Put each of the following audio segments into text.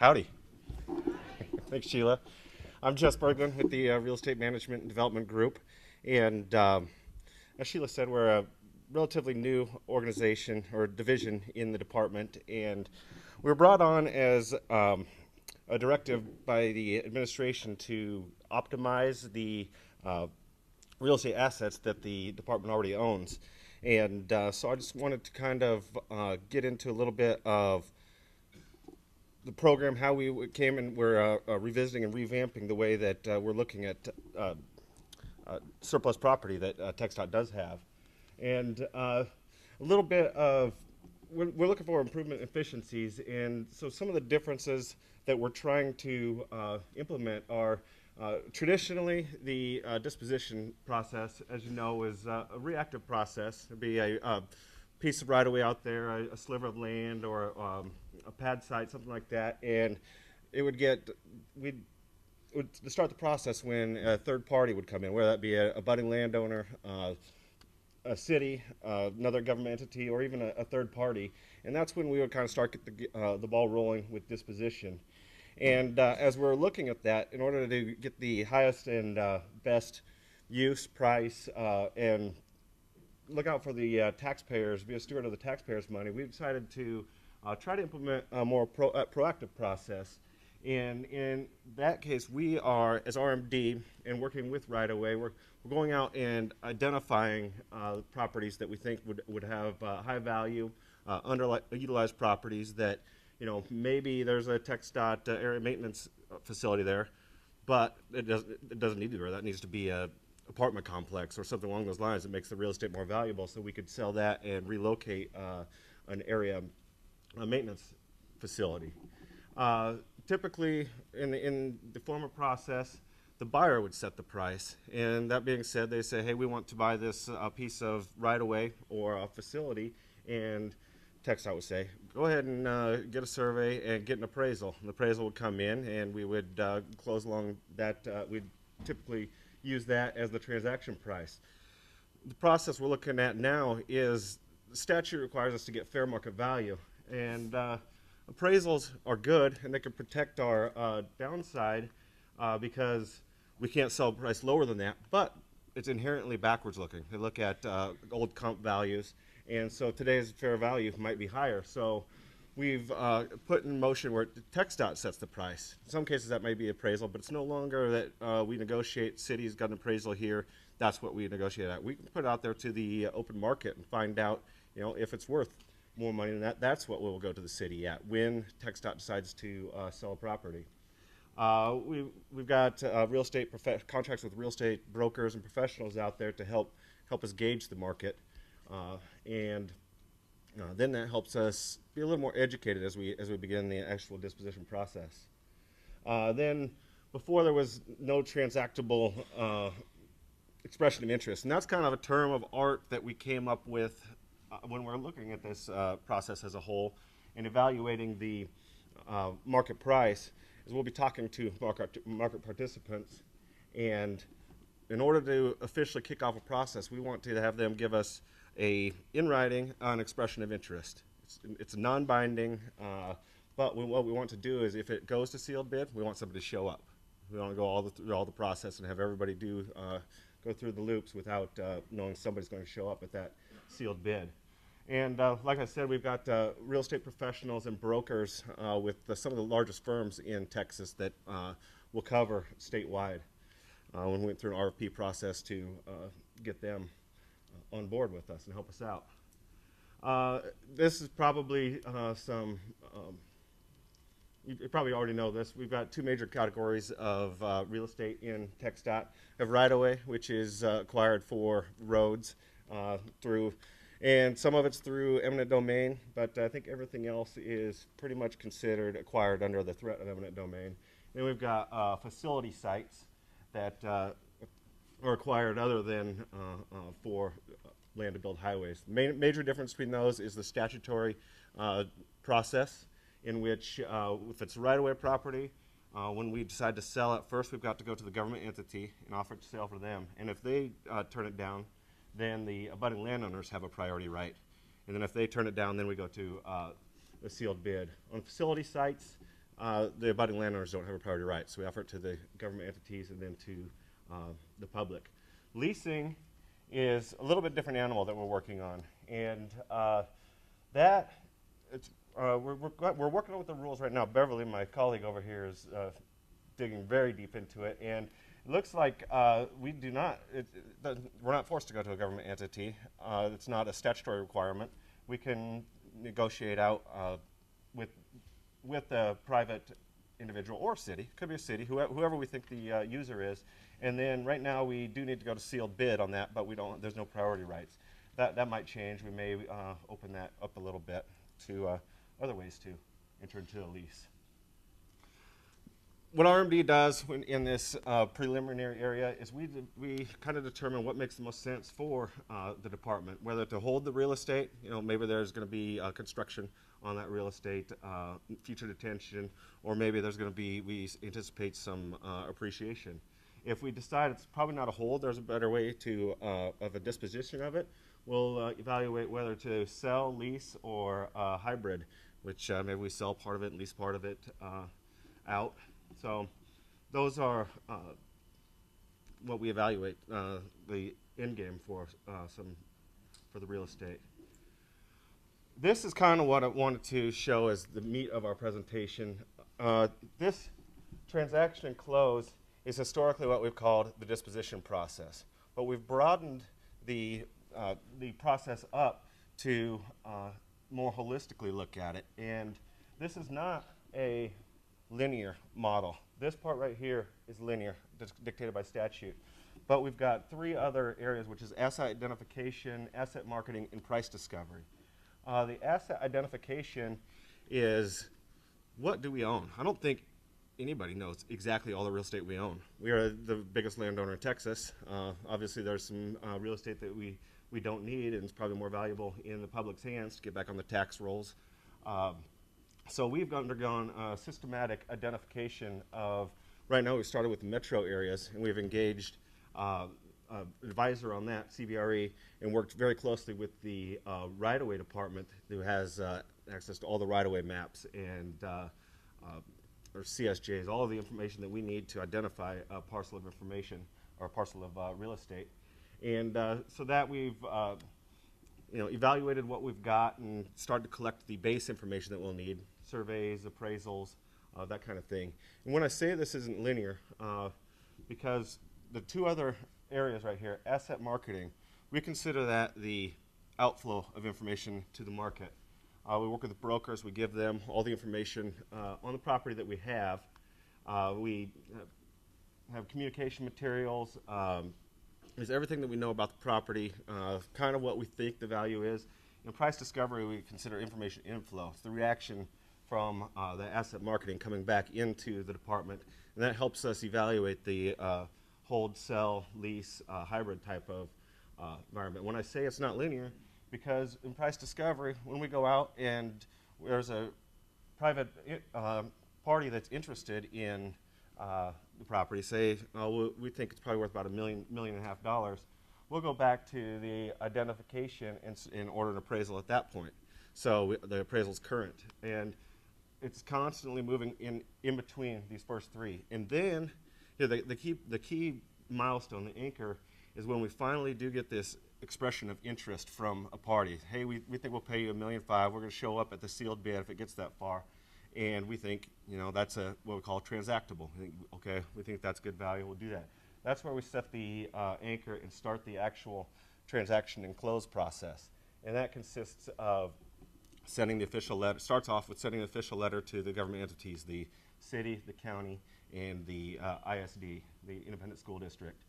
Howdy. Thanks, Sheila. I'm Jess Berglund with the Real Estate Management and Development Group. And as Sheila said, we're a relatively new organization or division in the department. And we were brought on as a directive by the administration to optimize the real estate assets that the department already owns. And so I just wanted to kind of get into a little bit of the program, how we came and we're revisiting and revamping the way that we're looking at surplus property that TxDOT does have. And a little bit of, we're looking for improvement efficiencies. And so some of the differences that we're trying to implement are traditionally the disposition process, as you know, is a reactive process. It'd be a piece of right-of-way out there, a sliver of land, or a pad site, something like that, and it would get, we'd start the process when a third party would come in, whether that be a budding landowner, a city, another government entity, or even a third party, and that's when we would kind of start get the ball rolling with disposition. And as we're looking at that, in order to get the highest and best use, price, and look out for the taxpayers, be a steward of the taxpayers' money, we decided to try to implement a more proactive process. And in that case, we are, as RMD, and working with Right Away, we're going out and identifying properties that we think would have high value, underutilized properties that, you know, maybe there's a TxDOT area maintenance facility there, but it doesn't need to be there. That needs to be a apartment complex or something along those lines that makes the real estate more valuable, so we could sell that and relocate an area a maintenance facility. Typically, in the former process, the buyer would set the price, and that being said, they say, hey, we want to buy this piece of right-of-way or a facility, and TxDOT would say, go ahead and get a survey and get an appraisal. An appraisal would come in, and we would close along that. We'd typically use that as the transaction price. The process we're looking at now is the statute requires us to get fair market value, and appraisals are good, and they can protect our downside because we can't sell a price lower than that, but it's inherently backwards looking. They look at old comp values, and so today's fair value might be higher. So we've put in motion where TxDOT sets the price. In some cases that may be appraisal, but it's no longer that we negotiate, city's got an appraisal here, that's what we negotiate at. We can put it out there to the open market and find out, you know, if it's worth more money than that, that's what we'll go to the city at when TxDOT decides to sell a property. We've got real estate contracts with real estate brokers and professionals out there to help us gauge the market, and then that helps us be a little more educated as we begin the actual disposition process. Then, before there was no transactable expression of interest, and that's kind of a term of art that we came up with when we're looking at this process as a whole and evaluating the market price. Is we'll be talking to market participants, and in order to officially kick off a process, we want to have them give us in writing an expression of interest. It's non-binding, but what we want to do is, if it goes to sealed bid, we want somebody to show up. We want to go through all the process and have everybody go through the loops without knowing somebody's going to show up at that sealed bid. And like I said, we've got real estate professionals and brokers with some of the largest firms in Texas that will cover statewide. When we went through an RFP process to get them on board with us and help us out. This is probably you probably already know this. We've got two major categories of real estate in TxDOT. We have right-of-way, which is acquired for roads and some of it's through eminent domain, but I think everything else is pretty much considered acquired under the threat of eminent domain. Then we've got facility sites that are acquired other than for land to build highways. The major difference between those is the statutory process, in which if it's right-of-way property, when we decide to sell it, first we've got to go to the government entity and offer it to sale for them. And if they turn it down, then the abutting landowners have a priority right. And then if they turn it down, then we go to a sealed bid. On facility sites, the abutting landowners don't have a priority right. So we offer it to the government entities and then to the public. Leasing is a little bit different animal that we're working on, and that it's, we're working on with the rules right now. Beverly, my colleague over here, is digging very deep into it, and it looks like we do not. We're not forced to go to a government entity. It's not a statutory requirement. We can negotiate out with a private individual or city. Could be a city, whoever we think the user is. And then right now we do need to go to sealed bid on that, but we don't. There's no priority rights. That might change. We may open that up a little bit to other ways to enter into a lease. What RMD does in this preliminary area is we kind of determine what makes the most sense for the department, whether to hold the real estate. Maybe there's going to be construction on that real estate, future detention, or maybe there's going to be, we anticipate some appreciation. If we decide it's probably not a hold, there's a better way of a disposition of it. We'll evaluate whether to sell, lease, or hybrid, which maybe we sell part of it and lease part of it out. So those are what we evaluate the end game for the real estate. This is kind of what I wanted to show as the meat of our presentation. This transaction and close is historically what we've called the disposition process, but we've broadened the process up to more holistically look at it. And this is not a linear model. This part right here is linear, dictated by statute. But we've got three other areas, which is asset identification, asset marketing, and price discovery. The asset identification is, what do we own? I don't think anybody knows exactly all the real estate we own. We are the biggest landowner in Texas. Obviously, there's some real estate that we don't need, and it's probably more valuable in the public's hands to get back on the tax rolls. So we've undergone a systematic identification of, right now we've started with the metro areas, and we've engaged advisor on that, CBRE, and worked very closely with the right-of-way department who has access to all the right-of-way maps and or CSJs, all of the information that we need to identify a parcel of information or a parcel of real estate. And so that we've evaluated what we've got and started to collect the base information that we'll need, surveys, appraisals, that kind of thing. And when I say this isn't linear, because the two other areas right here, asset marketing, we consider that the outflow of information to the market. We work with the brokers. We give them all the information on the property that we have. We have communication materials. There's everything that we know about the property, kind of what we think the value is. In price discovery, we consider information inflow. It's the reaction from the asset marketing coming back into the department, and that helps us evaluate the hold, sell, lease, hybrid type of environment. When I say it's not linear, because in price discovery, when we go out and there's a private party that's interested in the property, say, we think it's probably worth about $1.5 million, we'll go back to the identification and order an appraisal at that point. So the appraisal's current. And it's constantly moving in between these first three. And then the key milestone, the anchor, is when we finally do get this expression of interest from a party. Hey, we think we'll pay you $1.5 million. We're going to show up at the sealed bid if it gets that far. And we think, that's what we call transactable. We think that's good value. We'll do that. That's where we set the anchor and start the actual transaction and close process. And that consists of sending the official letter. Starts off with sending the official letter to the government entities, the city, the county, and the ISD, the Independent School District.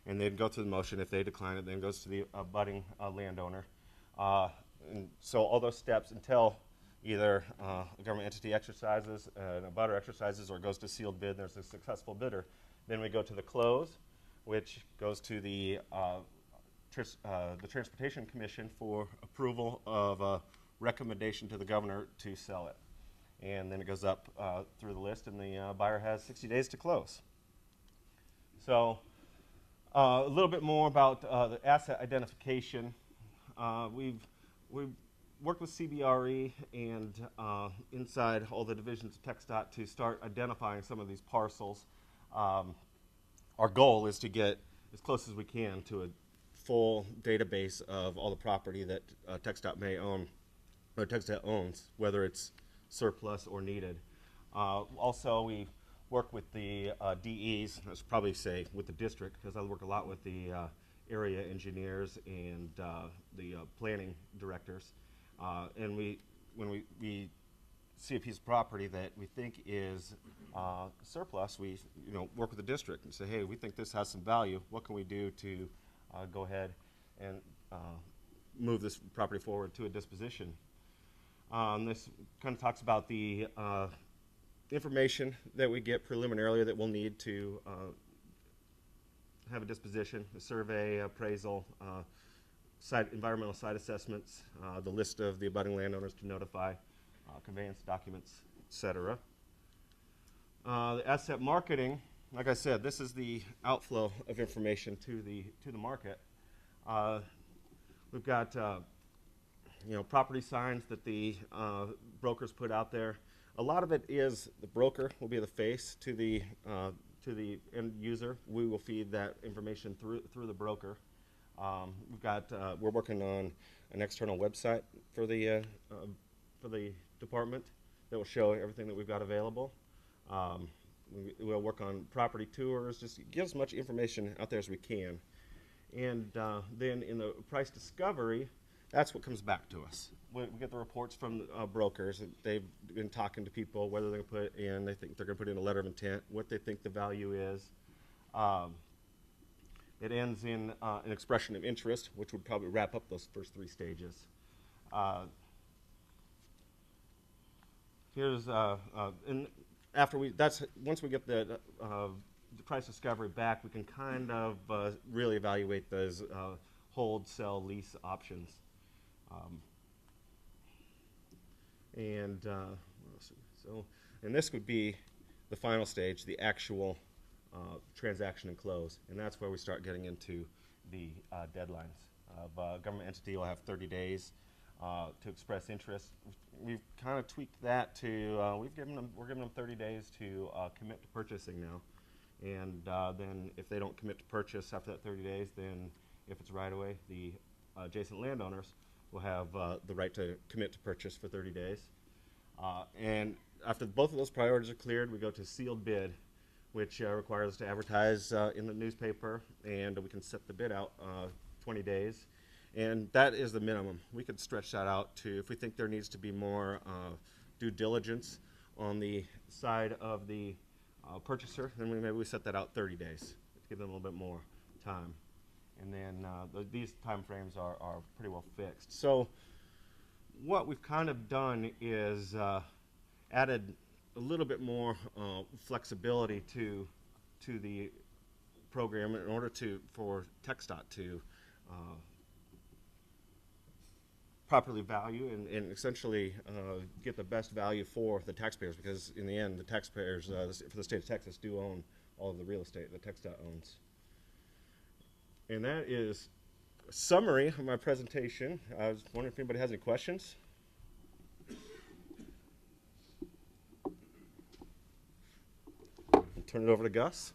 And then go through the motion. If they decline it, then goes to the abutting landowner. And so all those steps until either a government entity exercises, an abutter exercises, or goes to sealed bid, there's a successful bidder. Then we go to the close, which goes to the Transportation Commission for approval of a recommendation to the governor to sell it. And then it goes up through the list, and the buyer has 60 days to close. So a little bit more about the asset identification. We've worked with CBRE and inside all the divisions of TxDOT to start identifying some of these parcels. Our goal is to get as close as we can to a full database of all the property that TxDOT may own, or TxDOT owns, whether it's surplus or needed. Also, we work with the DEs, I should probably say with the district, because I work a lot with the area engineers and the planning directors. And when we see a piece of property that we think is surplus, we work with the district and say, hey, we think this has some value. What can we do to go ahead and move this property forward to a disposition? This kind of talks about the information that we get preliminarily that we'll need to have a disposition, a survey, appraisal, environmental site assessments, the list of the abutting landowners to notify, conveyance documents, etc. The asset marketing, like I said, this is the outflow of information to the market. We've got property signs that the brokers put out there. A lot of it is the broker will be the face to the end user. We will feed that information through the broker. We're working on an external website for the department that will show everything that we've got available. We'll work on property tours, just get as much information out there as we can. And then in the price discovery, that's what comes back to us. We get the reports from brokers. They've been talking to people, whether they're going to put in, they think they're going to put in a letter of intent, what they think the value is. It ends in an expression of interest, which would probably wrap up those first three stages. And after once we get the price discovery back, we can kind of really evaluate those hold, sell, lease options. And this would be the final stage, the actual transaction and close, and that's where we start getting into the deadlines. A government entity will have 30 days to express interest. We've kind of tweaked that to we're giving them 30 days to commit to purchasing now, and then if they don't commit to purchase after that 30 days, then if it's right away, the adjacent landowners will have the right to commit to purchase for 30 days. And after both of those priorities are cleared, we go to sealed bid, which requires us to advertise in the newspaper, and we can set the bid out 20 days. And that is the minimum. We could stretch that out to, if we think there needs to be more due diligence on the side of the purchaser, then maybe we set that out 30 days to give them a little bit more time. And then these time frames are pretty well fixed. So what we've kind of done is added a little bit more flexibility to the program in order for TxDOT to properly value and essentially get the best value for the taxpayers, because in the end the taxpayers for the state of Texas do own all of the real estate that TxDOT owns. And that is a summary of my presentation. I was wondering if anybody has any questions. I'll turn it over to Gus.